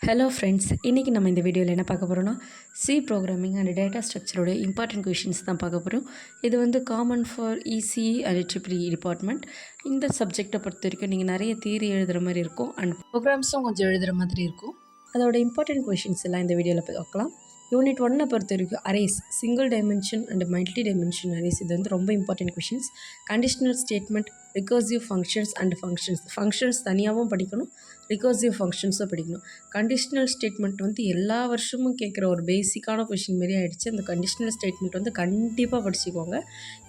Hello friends, இன்றைக்கி நம்ம இந்த வீடியோவில் என்ன பார்க்க போகிறோம்னா சி ப்ரோக்ராமிங் அண்ட் டேட்டா ஸ்ட்ரக்சரோட இம்பார்ட்டன்ட் கொஷின்ஸ் தான் பார்க்க போகிறோம். இது வந்து common for ECE and triple department. இந்த சப்ஜெக்டை பொறுத்த வரைக்கும் நீங்கள் நிறைய தியரி எழுதுகிற மாதிரி இருக்கும் அண்ட் ப்ரோக்ராம்ஸும் கொஞ்சம் எழுதுகிற மாதிரி இருக்கும். அதோட இம்பார்ட்டன்ட் கொஷின்ஸ் எல்லாம் இந்த வீடியோவில் பார்க்கலாம். யூனிட் 1 பொறுத்த வரைக்கும் arrays, single dimension and multi dimension arrays. இது வந்து ரொம்ப important questions. Conditional statement, recursive functions and functions தனியாகவும் படிக்கணும், ரிகர்சிவ் ஃபங்க்ஷன்ஸும் படிக்கணும். கண்டிஷனல் ஸ்டேட்மெண்ட் வந்து எல்லா வருஷமும் கேட்குற ஒரு பேசிக்கான கொஷின் மாரி ஆகிடுச்சு. அந்த கண்டிஷனல் ஸ்டேட்மெண்ட் வந்து கண்டிப்பாக படிச்சுக்கோங்க.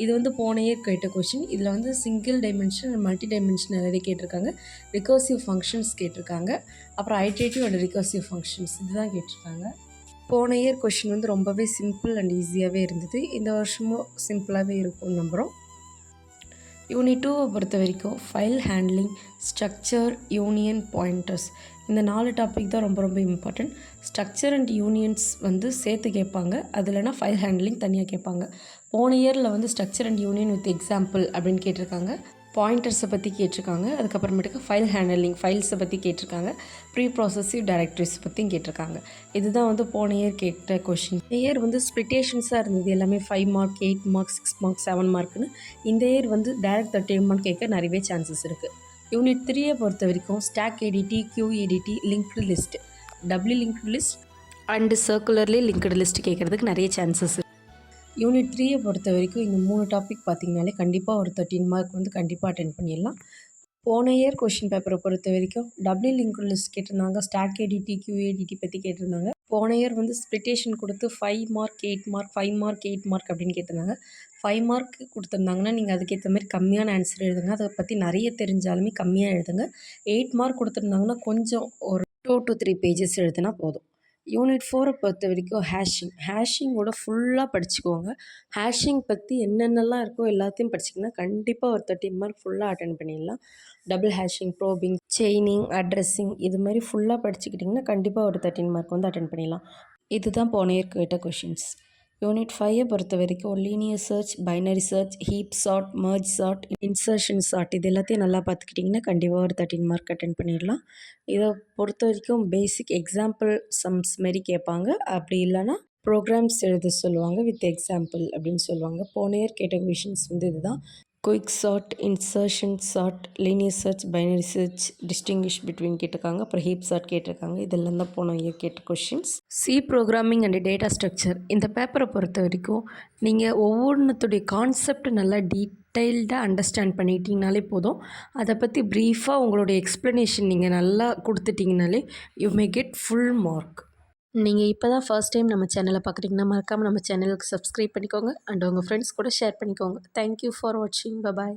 இது வந்து போன இயர் கேட்ட கொஷின். இதில் வந்து single dimension and multi dimension நிறைய கேட்டிருக்காங்க, ரிகர்சிவ் ஃபங்க்ஷன்ஸ் கேட்டிருக்காங்க, அப்புறம் ஐட்ரேட்டிவ் அண்ட் ரிகர்சிவ் ஃபங்க்ஷன்ஸ் இதுதான் கேட்டிருக்காங்க. போன இயர் கொஷின் வந்து ரொம்பவே சிம்பிள் அண்ட் ஈஸியாகவே இருந்தது. இந்த வருஷமும் சிம்பிளாகவே இருக்கும்னு நம்புகிறோம். யூனிட் 2 பொறுத்த வரைக்கும் file handling, structure, union, pointers, இந்த 4 டாபிக் தான் ரொம்ப ரொம்ப இம்பார்ட்டன்ட். ஸ்ட்ரக்சர் அண்ட் யூனியன்ஸ் வந்து சேர்த்து கேட்பாங்க, அது இல்லைனா ஃபைல் ஹேண்ட்லிங் தனியாக கேட்பாங்க. போன இயரில் வந்து structure and union with example அப்படின்னு கேட்டிருக்காங்க. பாயிண்டர்ஸை பற்றி கேட்டிருக்காங்க. அதுக்கப்புறமேட்டுக்கு ஃபைல் ஹேண்டலிங், ஃபைல்ஸை பற்றி கேட்டிருக்காங்க. ப்ரீ ப்ராசஸிவ் டைரக்டரிஸ் பற்றியும் கேட்டிருக்காங்க. இதுதான் வந்து போன இயர் கேட்ட கொஷின். இந்த இயர் வந்து ஸ்ப்ளிட்டேஷன்ஸாக இருந்தது, எல்லாமே 5 மார்க், 8 மார்க், 6 மார்க், 7 மார்க்குன்னு. இந்த இயர் வந்து டைரக்ட் 13 மார்க் கேட்க நிறையவே சான்சஸ் இருக்குது. யூனிட் 3 பொறுத்த வரைக்கும் stack ADT, queue ADT, linked list, doubly linked list and circularly linked list கேட்குறதுக்கு நிறைய சான்சஸ் இருக்குது. யூனிட் 3 பொறுத்த வரைக்கும் இந்த 3 டாபிக் பார்த்திங்கனாலே கண்டிப்பாக ஒரு 13 மார்க் வந்து கண்டிப்பாக அட்டென்ட் பண்ணிடலாம். போன இயர் கொஷின் பேப்பரை பொறுத்த வரைக்கும் டபுள்யூ லிங்க் லிஸ்ட் கேட்டிருந்தாங்க, ஸ்டாக் ஏடிடி, கியூஏடிடி பற்றி கேட்டிருந்தாங்க. போன இயர் வந்து ஸ்ப்ளிட்டேஷன் கொடுத்து 5 மார்க், 8 மார்க், 5 மார்க், 8 மார்க் அப்படின்னு கேட்டிருந்தாங்க. 5 மார்க் கொடுத்துருந்தாங்கன்னா நீங்கள் அதுக்கேற்ற மாதிரி கம்மியான ஆன்சர் எழுதுங்க, அதை பற்றி நிறைய தெரிஞ்சாலுமே கம்மியாக எழுதுங்க. 8 மார்க் கொடுத்துருந்தாங்கன்னா கொஞ்சம் ஒரு 2 to 3 பேஜஸ் எழுதுனா போதும். யூனிட் 4 பொறுத்த வரைக்கும் ஹேஷிங்கோட ஃபுல்லாக படிச்சுக்கோங்க. ஹேஷிங் பற்றி என்னென்னலாம் இருக்கோ எல்லாத்தையும் படிச்சிங்கன்னா கண்டிப்பாக ஒரு 13 மார்க் ஃபுல்லாக அட்டென்ட் பண்ணிடலாம். Double hashing, probing, chaining, addressing இது மாதிரி ஃபுல்லாக படிச்சுக்கிட்டிங்கன்னா கண்டிப்பாக ஒரு 13 மார்க் வந்து அட்டென்ட் பண்ணிடலாம். இதுதான் போன இயர் கேட்ட கொஷின்ஸ். யூனிட் 5 பொறுத்த வரைக்கும் linear search, binary search, heap sort, merge sort, insertion sort இது எல்லாத்தையும் நல்லா பார்த்துக்கிட்டிங்கன்னா கண்டிப்பாக ஒரு 13 மார்க் அட்டென்ட் பண்ணிடலாம். இதை பொறுத்த வரைக்கும் பேசிக் எக்ஸாம்பிள் சம்ஸ் மாரி கேட்பாங்க, அப்படி இல்லைனா ப்ரோக்ராம்ஸ் எழுத சொல்லுவாங்க வித் எக்ஸாம்பிள் அப்படின்னு சொல்லுவாங்க. போன இயர் கேட்ட கொஷின்ஸ் வந்து இதுதான். Quick sort, insertion sort, linear search, binary search, distinguish between கேட்டிருக்காங்க, அப்புறம் ஹீப் சார்ட் கேட்டிருக்காங்க. இதெல்லாம் தான் போன இயர் கேட்ட questions. C programming and data structure இந்த பேப்பரை பொறுத்த வரைக்கும் நீங்கள் ஒவ்வொன்றுத்துடைய கான்செப்ட் நல்லா டீட்டெயில்டாக அண்டர்ஸ்டாண்ட் பண்ணிட்டீங்கனாலே போதும். அதை பற்றி ப்ரீஃபாக உங்களுடைய எக்ஸ்ப்ளனேஷன் நீங்கள் நல்லா கொடுத்துட்டிங்கனாலே you may get full mark. நீங்கள் இப்போ தான் ஃபர்ஸ்ட் டைம் நம்ம சேனலை பார்க்குறீங்கன்னா மறக்காமல் நம்ம சேனலுக்கு சப்ஸ்கிரைப் பண்ணிக்கோங்க அண்ட் உங்கள் ஃப்ரெண்ட்ஸ் கூட ஷேர் பண்ணிக்கோங்க. தேங்க்யூ ஃபார் வாட்சிங். பாய்.